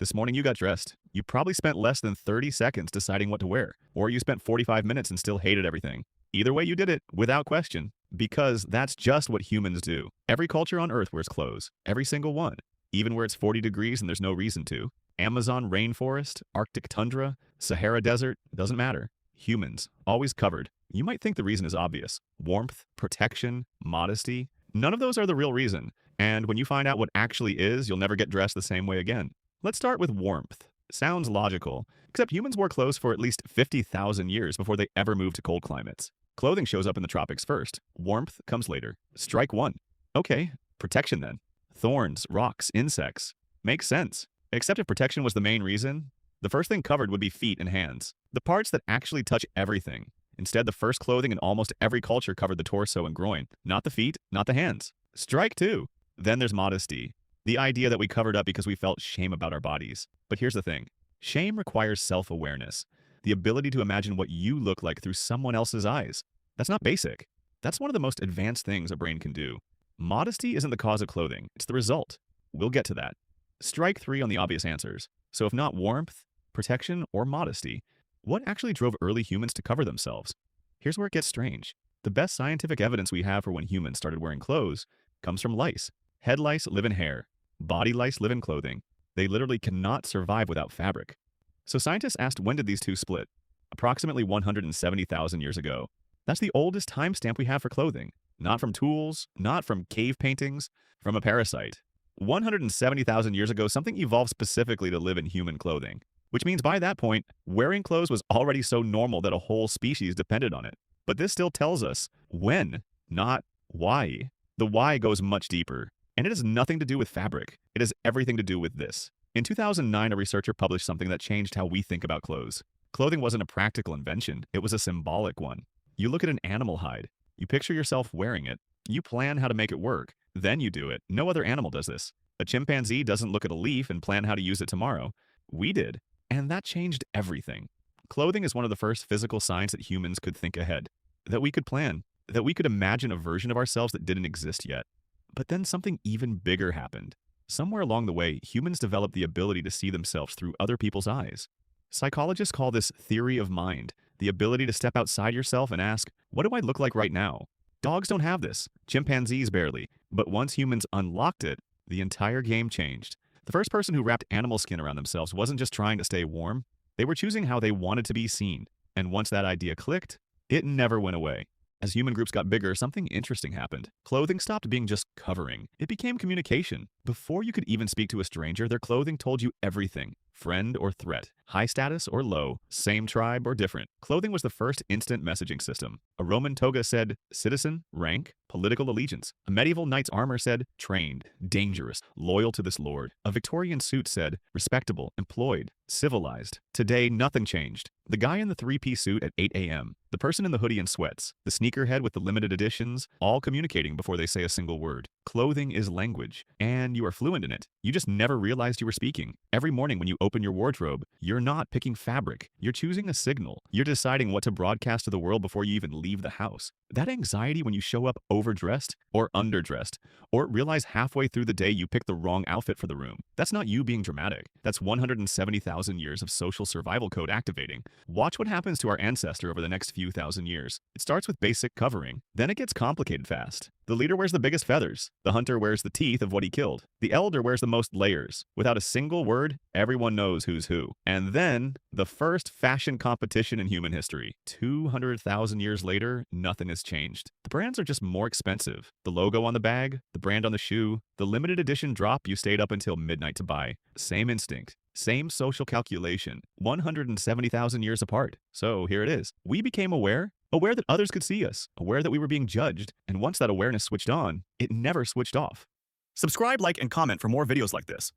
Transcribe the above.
This morning you got dressed. You probably spent less than 30 seconds deciding what to wear, or you spent 45 minutes and still hated everything. Either way, you did it, without question, because that's just what humans do. Every culture on Earth wears clothes, every single one, even where it's 40 degrees and there's no reason to. Amazon rainforest, Arctic tundra, Sahara desert, doesn't matter. Humans, always covered. You might think the reason is obvious. Warmth, protection, modesty. None of those are the real reason. And when you find out what actually is, you'll never get dressed the same way again. Let's start with warmth. Sounds logical, except humans wore clothes for at least 50,000 years before they ever moved to cold climates. Clothing shows up in the tropics first. Warmth comes later. Strike one. Okay, protection then. Thorns, rocks, insects. Makes sense. Except if protection was the main reason, the first thing covered would be feet and hands. The parts that actually touch everything. Instead, the first clothing in almost every culture covered the torso and groin, not the feet, not the hands. Strike two. Then there's modesty. The idea that we covered up because we felt shame about our bodies. But here's the thing. Shame requires self-awareness. The ability to imagine what you look like through someone else's eyes. That's not basic. That's one of the most advanced things a brain can do. Modesty isn't the cause of clothing. It's the result. We'll get to that. Strike three on the obvious answers. So if not warmth, protection, or modesty, what actually drove early humans to cover themselves? Here's where it gets strange. The best scientific evidence we have for when humans started wearing clothes comes from lice. Head lice live in hair. Body lice live in clothing. They literally cannot survive without fabric. So scientists asked, when did these two split? Approximately 170,000 years ago. That's the oldest timestamp we have for clothing. Not from tools, not from cave paintings, from a parasite. 170,000 years ago, something evolved specifically to live in human clothing. Which means by that point, wearing clothes was already so normal that a whole species depended on it. But this still tells us when, not why. The why goes much deeper. And it has nothing to do with fabric. It has everything to do with this. In 2009, a researcher published something that changed how we think about clothes. Clothing wasn't a practical invention. It was a symbolic one. You look at an animal hide. You picture yourself wearing it. You plan how to make it work. Then you do it. No other animal does this. A chimpanzee doesn't look at a leaf and plan how to use it tomorrow. We did. And that changed everything. Clothing is one of the first physical signs that humans could think ahead. That we could plan. That we could imagine a version of ourselves that didn't exist yet. But then something even bigger happened. Somewhere along the way, humans developed the ability to see themselves through other people's eyes. Psychologists call this theory of mind, the ability to step outside yourself and ask, what do I look like right now? Dogs don't have this, chimpanzees barely, but once humans unlocked it, the entire game changed. The first person who wrapped animal skin around themselves wasn't just trying to stay warm, they were choosing how they wanted to be seen. And once that idea clicked, it never went away. As human groups got bigger, something interesting happened. Clothing stopped being just covering. It became communication. Before you could even speak to a stranger, their clothing told you everything. Friend or threat, high status or low, same tribe or different. Clothing was the first instant messaging system. A Roman toga said citizen, rank, political allegiance. A medieval knight's armor said trained, dangerous, loyal to this lord. A Victorian suit said respectable, employed, civilized. Today, nothing changed. The guy in the three-piece suit at 8 a.m., the person in the hoodie and sweats, the sneakerhead with the limited editions, all communicating before they say a single word. Clothing is language, and you are fluent in it. You just never realized you were speaking. Every morning when you open your wardrobe, you're not picking fabric. You're choosing a signal. You're deciding what to broadcast to the world before you even leave the house. That anxiety when you show up overdressed or underdressed, or realize halfway through the day you picked the wrong outfit for the room. That's not you being dramatic. That's 170,000 years of social survival code activating. Watch what happens to our ancestor over the next few thousand years. It starts with basic covering. Then it gets complicated fast. The leader wears the biggest feathers. The hunter wears the teeth of what he killed. The elder wears the most layers. Without a single word, everyone knows who's who. And then, the first fashion competition in human history. 200,000 years later, nothing has changed. The brands are just more expensive. The logo on the bag, the brand on the shoe, the limited edition drop you stayed up until midnight to buy. Same instinct. Same social calculation, 170,000 years apart. So here it is. We became aware that others could see us, aware that we were being judged, and once that awareness switched on, it never switched off. Subscribe, like, and comment for more videos like this.